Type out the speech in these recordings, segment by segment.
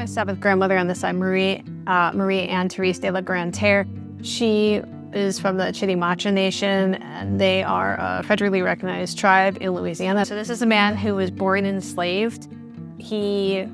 My seventh grandmother on this side, Marie Anne Therese de la Grande-Terre. She is from the Chitimacha Nation, and they are a federally recognized tribe in Louisiana. So this is a man who was born enslaved. He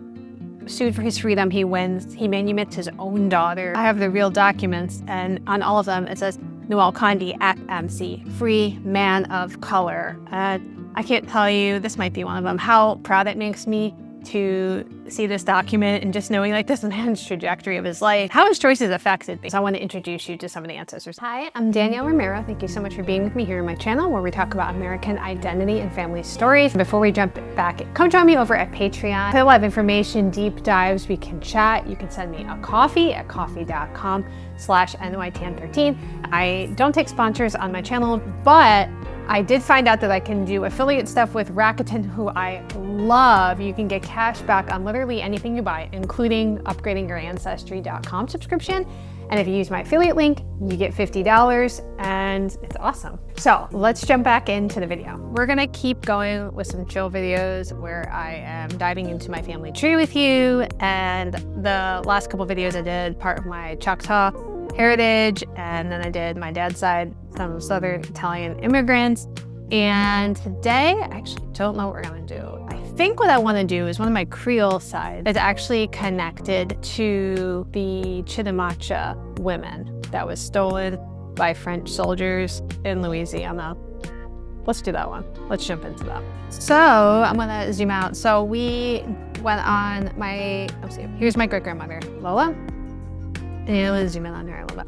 sued for his freedom. He wins. He manumits his own daughter. I have the real documents, and on all of them it says Noel Kandi at MC, free man of color. I can't tell you, this might be one of them, how proud it makes me to see this document and just knowing like this man's trajectory of his life, how his choices affected me. So I want to introduce you to some of the ancestors. Hi, I'm Danielle Romero. Thank you so much for being with me here on my channel where we talk about American identity and family stories. Before we jump back, come join me over at Patreon. Put a lot of information, deep dives, we can chat. You can send me a coffee at coffee.com/NYTN13. I don't take sponsors on my channel, but I did find out that I can do affiliate stuff with Rakuten, who I love. You can get cash back on literally anything you buy, including upgrading your Ancestry.com subscription. And if you use my affiliate link, you get $50 and it's awesome. So let's jump back into the video. We're gonna keep going with some chill videos where I am diving into my family tree with you. And the last couple videos I did part of my Choctaw heritage, and then I did my dad's side, some Southern Italian immigrants. And today, I actually don't know what we're gonna do. I think what I wanna do is one of my Creole sides is actually connected to the Chitimacha women that was stolen by French soldiers in Louisiana. Let's do that one. Let's jump into that. So I'm gonna zoom out. So we went on my, let's see, here's my great-grandmother, Lola. And let's zoom in on her a little bit.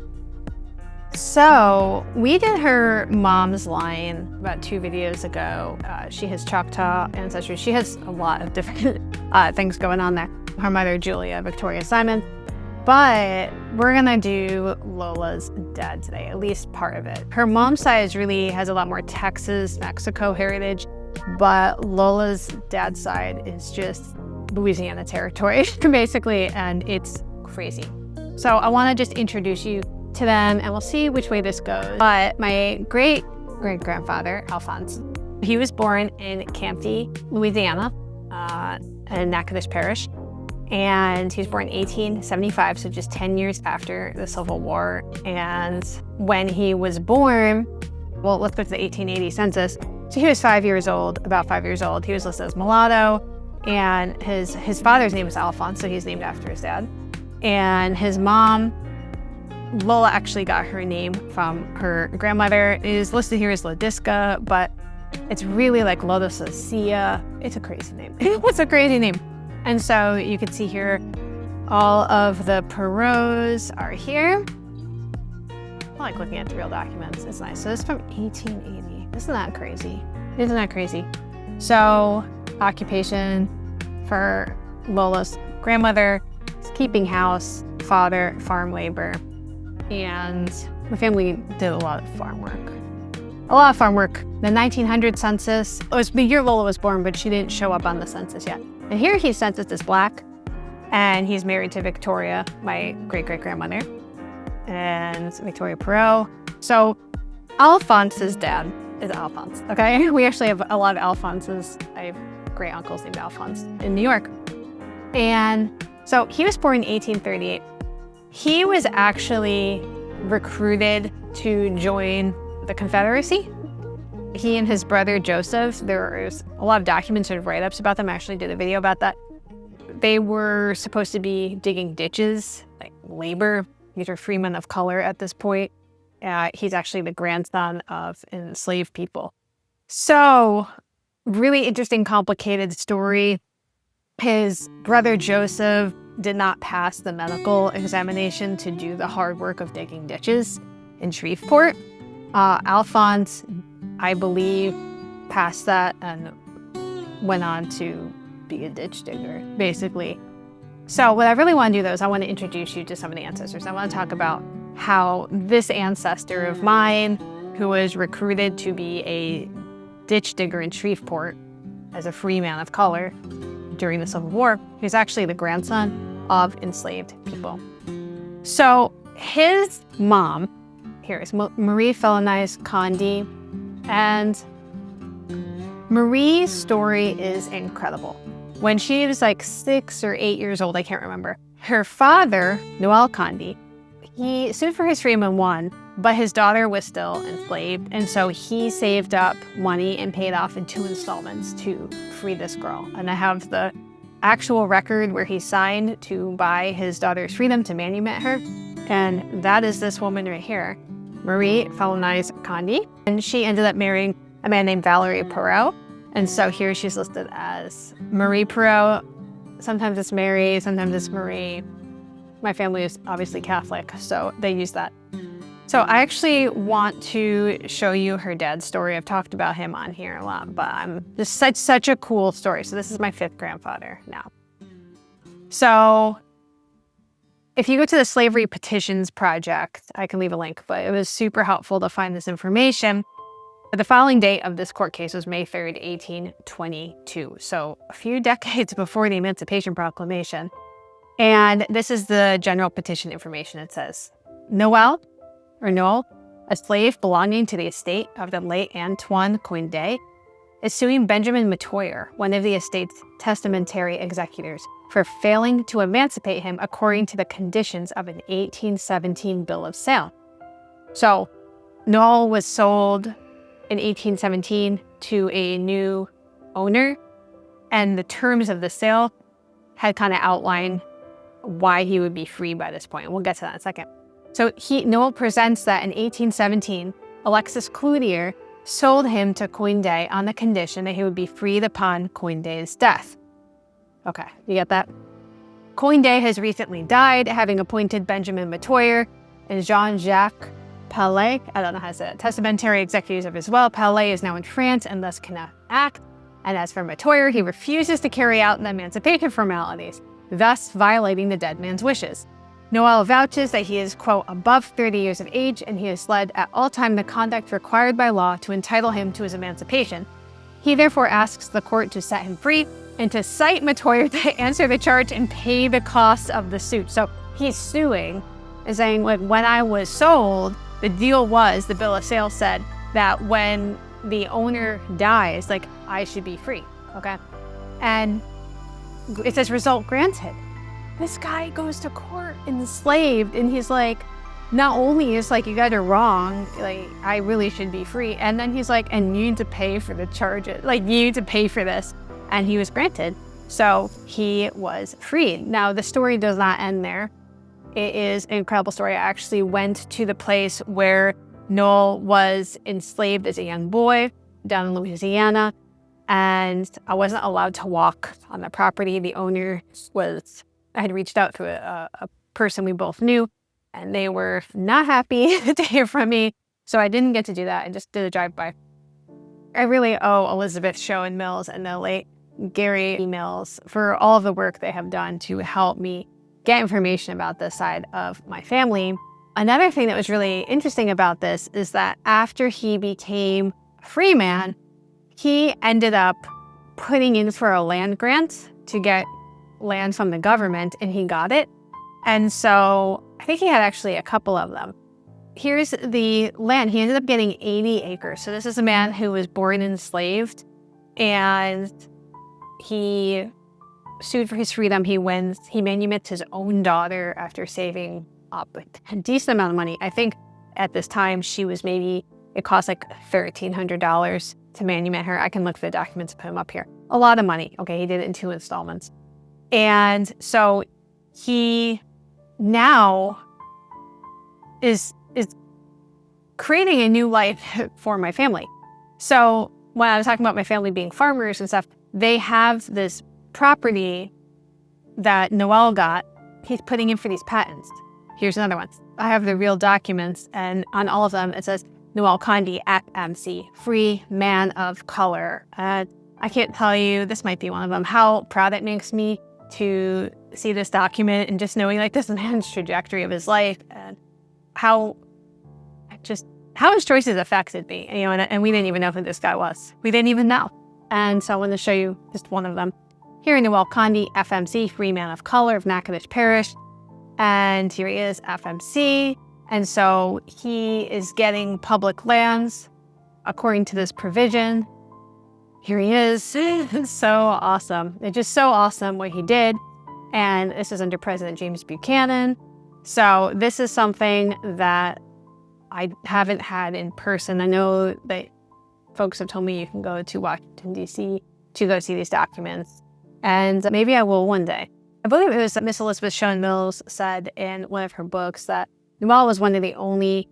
So we did her mom's line about 2 videos ago. She has Choctaw ancestry. She has a lot of different things going on there. Her mother, Julia Victoria Simon. But we're gonna do Lola's dad today, at least part of it. Her mom's side really has a lot more Texas, Mexico heritage, but Lola's dad's side is just Louisiana territory, basically, and it's crazy. So I want to just introduce you to them and we'll see which way this goes. But my great-great-grandfather, Alphonse, he was born in Campti, Louisiana, in Natchitoches Parish. And he was born in 1875, so just 10 years after the Civil War. And when he was born, well, let's go to the 1880 census. So he was 5 years old, about 5 years old. He was listed as mulatto, and his father's name was Alphonse, so he's named after his dad. And his mom, Lola, actually got her name from her grandmother. It is listed here as Lodiska, but it's really like Lodosacia. It's a crazy name. It's a crazy name. And so you can see here, all of the Perots are here. I like looking at the real documents. It's nice. So this is from 1880. Isn't that crazy? Isn't that crazy? So occupation for Lola's grandmother, keeping house, father, farm labor, and my family did a lot of farm work. A lot of farm work. The 1900 census, it was the year Lola was born, but she didn't show up on the census yet. And here he's censused as Black, and he's married to Victoria, my great-great-grandmother, and Victoria Perot. So Alphonse's dad is Alphonse, okay? We actually have a lot of Alphonses. I have great uncles named Alphonse in New York. And so he was born in 1838. He was actually recruited to join the Confederacy. He and his brother Joseph, there's a lot of documents and write-ups about them. I actually did a video about that. They were supposed to be digging ditches, like labor. These are freemen of color at this point. He's actually the grandson of enslaved people. So, really interesting, complicated story. His brother Joseph did not pass the medical examination to do the hard work of digging ditches in Shreveport. Alphonse, I believe, passed that and went on to be a ditch digger, basically. So what I really want to do, though, is I want to introduce you to some of the ancestors. I want to talk about how this ancestor of mine, who was recruited to be a ditch digger in Shreveport as a free man of color during the Civil War, he's actually the grandson of enslaved people. So his mom, here is Marie Felonize Kandi, and Marie's story is incredible. when she was like 6 or 8 years old, I can't remember, her father, Noel Kandi, he sued for his freedom and won, but his daughter was still enslaved. And so he saved up money and paid off in 2 installments to free this girl. And I have the actual record where he signed to buy his daughter's freedom to manumit her. And that is this woman right here, Marie Felonise Kandi. And she ended up marrying a man named Valerie Perot. And so here she's listed as Marie Perot. Sometimes it's Mary, sometimes it's Marie. My family is obviously Catholic, so they use that. So I actually want to show you her dad's story. I've talked about him on here a lot, but this is such a cool story. So this is my 5th grandfather now. So if you go to the Slavery Petitions Project, I can leave a link, but it was super helpful to find this information. The filing date of this court case was May 3rd, 1822. So a few decades before the Emancipation Proclamation. And this is the general petition information. It says, Noel, a slave belonging to the estate of the late Antoine Kandi, is suing Benjamin Metoyer, one of the estate's testamentary executors, for failing to emancipate him according to the conditions of an 1817 bill of sale. So Noel was sold in 1817 to a new owner, and the terms of the sale had kind of outlined why he would be free by this point. We'll get to that in a second. So Noel presents that in 1817, Alexis Cloutier sold him to Kandi on the condition that he would be freed upon Kandi's death. Okay, you get that? Kandi has recently died, having appointed Benjamin Metoyer and Jean-Jacques Palais, I don't know how to say it, testamentary executors of his will. Palais is now in France and thus cannot act. And as for Metoyer, he refuses to carry out the emancipation formalities, thus violating the dead man's wishes. Noel vouches that he is, quote, above 30 years of age, and he has led at all time the conduct required by law to entitle him to his emancipation. He therefore asks the court to set him free and to cite Metoyer to answer the charge and pay the costs of the suit. So he's suing and saying, like, when I was sold, the deal was, the bill of sale said that when the owner dies, like, I should be free, okay? And it says result granted. This guy goes to court enslaved, and he's like, not only is like, you guys are wrong, like, I really should be free. And then he's like, and you need to pay for the charges, like, you need to pay for this. And he was granted. So he was freed. Now, the story does not end there. It is an incredible story. I actually went to the place where Noel was enslaved as a young boy down in Louisiana, and I wasn't allowed to walk on the property. The owner I had reached out to a person we both knew, and they were not happy to hear from me. So I didn't get to do that. I just did a drive-by. I really owe Elizabeth Show and Mills and the late Gary Mills for all of the work they have done to help me get information about this side of my family. Another thing that was really interesting about this is that after he became a free man, he ended up putting in for a land grant to get land from the government, and he got it. And so I think he had actually a couple of them. Here's the land. He ended up getting 80 acres. So this is a man who was born enslaved, and he sued for his freedom. He wins. He manumits his own daughter after saving up a decent amount of money. I think at this time it cost like $1,300 to manumit her. I can look for the documents and put them up here. A lot of money. Okay, he did it in 2 installments. And so he now is creating a new life for my family. So when I was talking about my family being farmers and stuff, they have this property that Noel got. He's putting in for these patents. Here's another one. I have the real documents, and on all of them it says Noel Kandi, FMC, free man of color. I can't tell you, this might be one of them, how proud it makes me to see this document and just knowing like this man's trajectory of his life and how his choices affected me, and we didn't even know who this guy was. We didn't even know. And so I want to show you just one of them. Here, Noel Kandi, FMC, free man of color of Natchitoches Parish. And here he is, FMC. And so he is getting public lands according to this provision. here he is. It's so awesome. It's just so awesome what he did. And this is under President James Buchanan. So this is something that I haven't had in person. I know that folks have told me you can go to Washington, D.C. to go see these documents. And maybe I will one day. I believe it was Miss Elizabeth Shown Mills said in one of her books that Noel was one of the only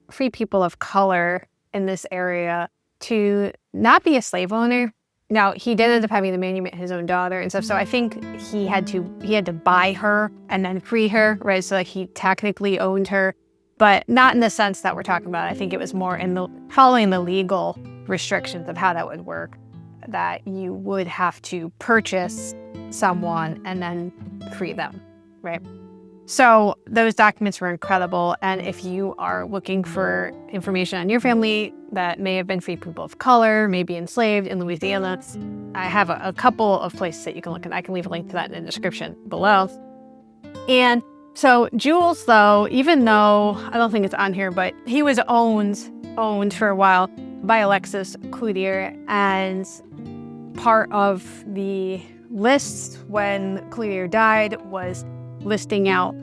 free people of color in this area to not be a slave owner. Now, he did end up having to manumit his own daughter and stuff, so I think he had to buy her and then free her, right? So like he technically owned her, but not in the sense that we're talking about. I think it was more in the following the legal restrictions of how that would work, that you would have to purchase someone and then free them, right? So those documents were incredible. And if you are looking for information on your family that may have been free people of color, maybe enslaved in Louisiana, I have a couple of places that you can look at. I can leave a link to that in the description below. And so Jules, though, even though I don't think it's on here, but he was owned for a while by Alexis Cloutier, and part of the list when Cloutier died was listing out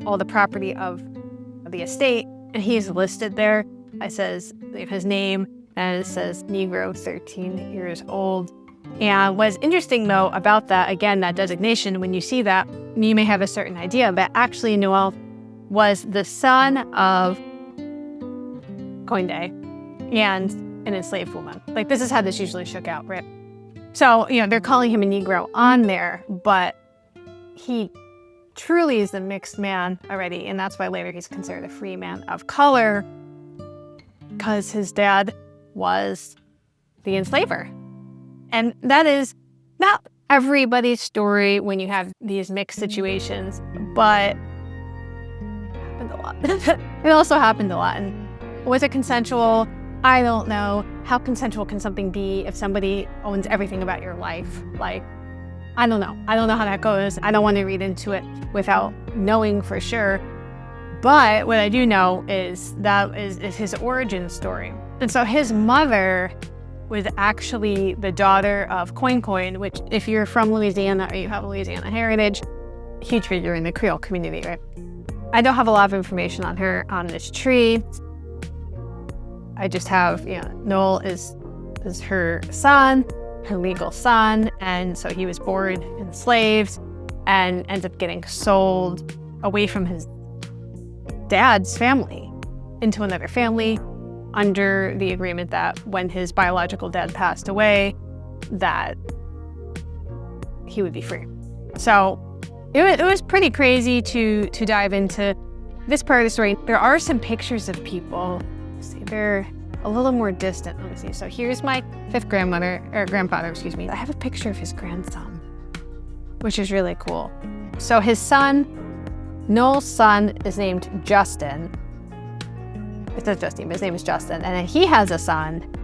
all the property of the estate, and he's listed there. It says his name, and it says Negro, 13 years old. And what's interesting, though, about that, again, that designation, when you see that, you may have a certain idea, but actually Noel was the son of Condi and an enslaved woman. Like, this is how this usually shook out, right? So, they're calling him a Negro on there, but he truly is a mixed man already, and that's why later he's considered a free man of color, because his dad was the enslaver. And that is not everybody's story when you have these mixed situations, but it happened a lot. It also happened a lot. And was it consensual? I don't know. How consensual can something be if somebody owns everything about your life? Like, I don't know. I don't know how that goes. I don't want to read into it without knowing for sure. But what I do know is that is his origin story. And so his mother was actually the daughter of Coin, which, if you're from Louisiana or you have Louisiana heritage, huge figure in the Creole community, right? I don't have a lot of information on her on this tree. I just have, Noel is her son, her legal son, and so he was born enslaved and ends up getting sold away from his dad's family into another family under the agreement that when his biological dad passed away, that he would be free. So it was pretty crazy to dive into this part of the story. There are some pictures of people. Let's see, they're a little more distant. Let me see. So here's my fifth grandfather. I have a picture of his grandson, which is really cool. So his son, Noel's son, is named Justin. It says Justin, but his name is Justin. And then he has a son.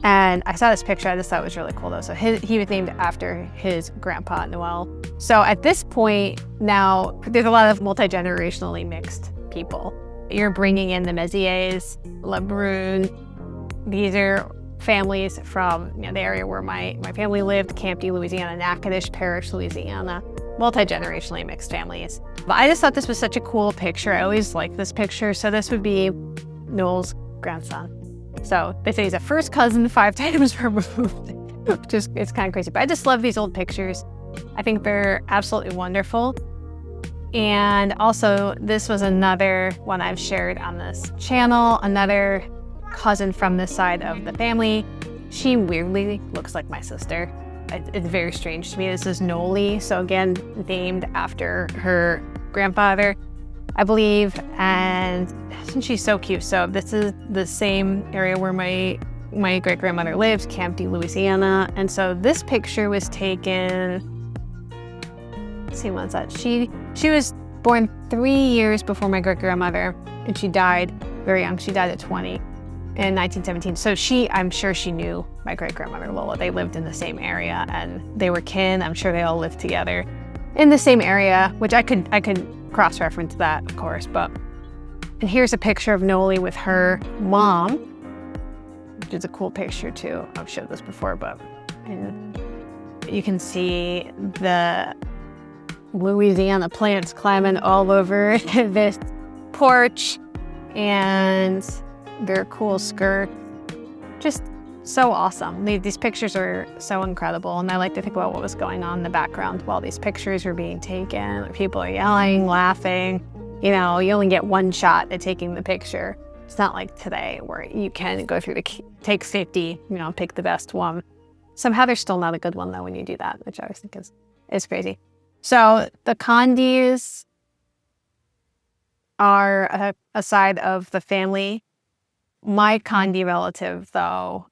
And I saw this picture. I just thought it was really cool, though. So he was named after his grandpa, Noel. So at this point now, there's a lot of multi-generationally mixed people. You're bringing in the Meziers, Lebrun. These are families from the area where my family lived, Campti, Louisiana, Natchitoches Parish, Louisiana. Multi-generationally mixed families. But I just thought this was such a cool picture. I always like this picture. So this would be Noel's grandson. So they say he's a first cousin 5 times removed. It's kind of crazy. But I just love these old pictures. I think they're absolutely wonderful. And also, this was another one I've shared on this channel, another cousin from this side of the family. She weirdly looks like my sister. It's very strange to me. This is Noel, so again, named after her grandfather, I believe. And she's so cute. So this is the same area where my great-grandmother lives, Campti, Louisiana. And so this picture was taken, let's see, when's that? She was born 3 years before my great-grandmother, and she died very young. She died at 20 in 1917. So I'm sure she knew my great-grandmother, Lola. They lived in the same area, and they were kin. I'm sure they all lived together in the same area, which I could cross-reference that, of course. And here's a picture of Noel with her mom. which is a cool picture too. I've showed this before, but you can see the Louisiana plants climbing all over this porch and their cool skirt. Just so awesome. These pictures are so incredible, and I like to think about what was going on in the background while these pictures were being taken. People are yelling, laughing. You know, you only get one shot at taking the picture. It's not like today where you can go through take 50, you know, pick the best one. Somehow there's still not a good one though when you do that, which I always think is crazy. So the Kandis are a side of the family. My Kandi relative, though,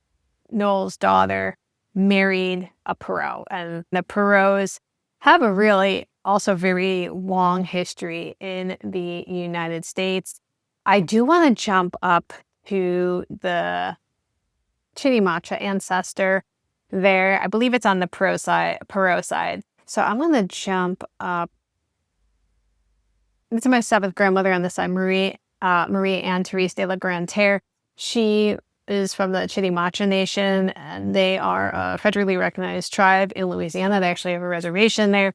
Noel's daughter, married a Perot, and the Perots have a really also very long history in the United States. I do want to jump up to the Chitimacha ancestor there. I believe it's on the Perot side. So I'm going to jump up. This is my 7th grandmother on this side, Marie Anne Therese de la Grande-Terre. She is from the Chitimacha Nation, and they are a federally recognized tribe in Louisiana. They actually have a reservation there.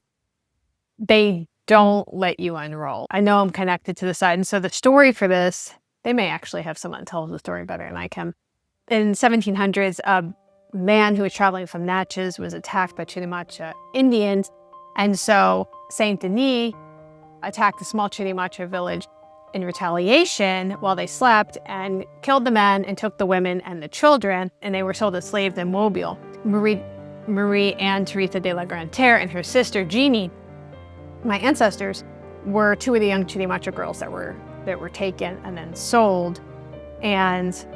They don't let you unroll. I know I'm connected to the side, and so the story for this, they may actually have someone tell the story better than I can. In 1700s, a man who was traveling from Natchez was attacked by Chitimacha Indians, and so Saint Denis attacked the small Chitimacha village in retaliation while they slept and killed the men and took the women and the children, and they were sold as slaves in Mobile. Marie Anne Teresa de la Grande-Terre and her sister Jeannie, my ancestors, were 2 of the young Chitimacha girls that were taken and then sold. And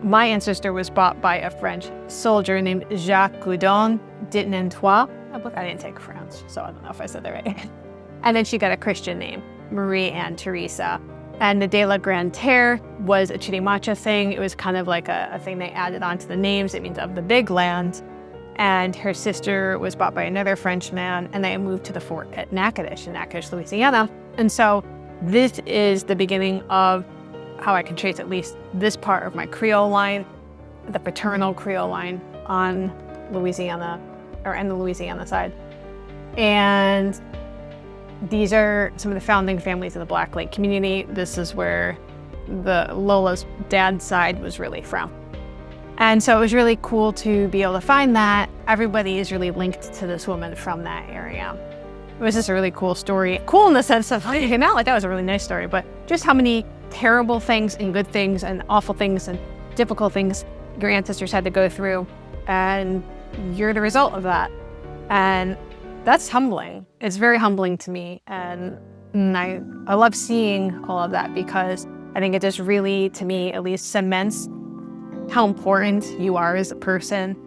my ancestor was bought by a French soldier named Jacques Goudon de Nantois. I didn't take French, so I don't know if I said that right. And then she got a Christian name, Marie Anne Teresa. And the de la Grande-Terre was a Chitimacha thing. It was kind of like a thing they added onto the names. It means of the big land. And her sister was bought by another French man, and they moved to the fort at Natchitoches, Louisiana. And so this is the beginning of how I can trace at least this part of my Creole line, the paternal Creole line on Louisiana, or in the Louisiana side. And these are some of the founding families of the Black Lake community. This is where the Lola's dad's side was really from. And so it was really cool to be able to find that everybody is really linked to this woman from that area. It was just a really cool story. Cool in the sense of, not like that was a really nice story, but just how many terrible things and good things and awful things and difficult things your ancestors had to go through. And you're the result of that. And that's humbling. It's very humbling to me. And I love seeing all of that because I think it just really, to me, at least cements how important you are as a person,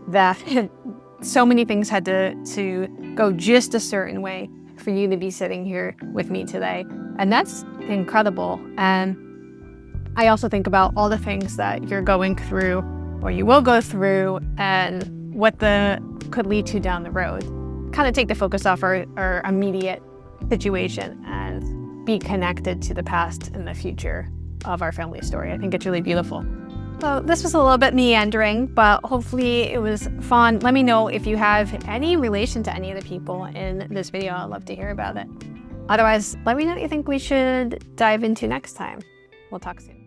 that so many things had to go just a certain way for you to be sitting here with me today. And that's incredible. And I also think about all the things that you're going through or you will go through and what could lead to down the road. Kind of take the focus off our immediate situation and be connected to the past and the future of our family story. I think it's really beautiful. So this was a little bit meandering, but hopefully it was fun. Let me know if you have any relation to any of the people in this video. I'd love to hear about it. Otherwise, let me know what you think we should dive into next time. We'll talk soon.